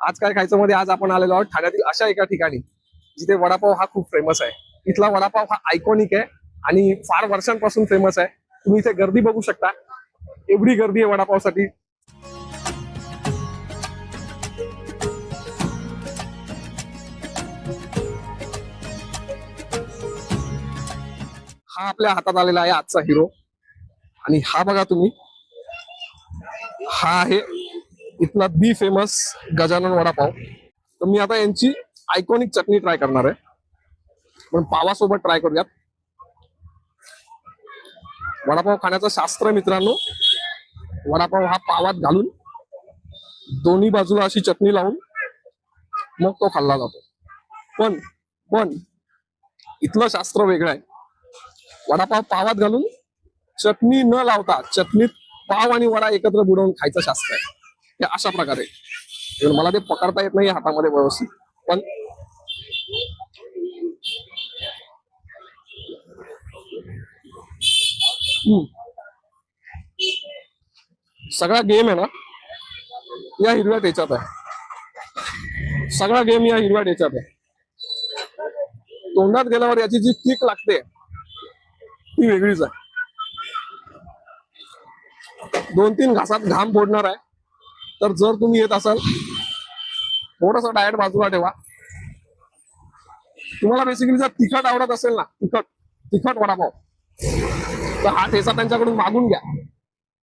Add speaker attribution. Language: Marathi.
Speaker 1: आज काय खायचं मध्ये आज आपण आलेलो आहोत ठाण्यातील अशा एका ठिकाणी जिथे वडापाव हा खूप फेमस आहे. इथला वडापाव हा आयकॉनिक आहे आणि फार वर्षांपासून फेमस आहे. तुम्ही इथे गर्दी बघू शकता, एवढी गर्दी आहे वडापावसाठी. हा आपल्या हातात आलेला आहे आजचा हिरो. आणि हा बघा तुम्ही, हा आहे इथला बी फेमस गजानन वडापाव. तर मी आता यांची आयकॉनिक चटणी ट्राय करणार आहे, पण पावासोबत ट्राय करूयात. वडापाव खाण्याचं शास्त्र मित्रांनो, वडापाव हा पावात घालून दोन्ही बाजूला अशी चटणी लावून मग तो खाल्ला जातो. पण इथलं शास्त्र वेगळं आहे. वडापाव पावात घालून चटणी न लावता चटणीत पाव आणि वडा एकत्र बुडवून खायचं शास्त्र आहे. हे अशा प्रकारे मला ते पकडता येत नाही हातामध्ये व्यवस्थित, पण सगळा गेम आहे ना या हिरव्या ठेच्यात आहे. सगळा गेम या हिरव्या ठेच्यात आहे. तोंडात गेल्यावर याची जी किक लागते ती वेगळीच आहे. 2-3 घासात घाम फोडणार आहे. तर जर तुम्ही येत असाल, थोडस डाएट बाजूला ठेवा. तुम्हाला बेसिकली जर तिखट आवडत असेल ना, तिखट वडापाव, तर हा ठेचा त्यांच्याकडून मागून घ्या.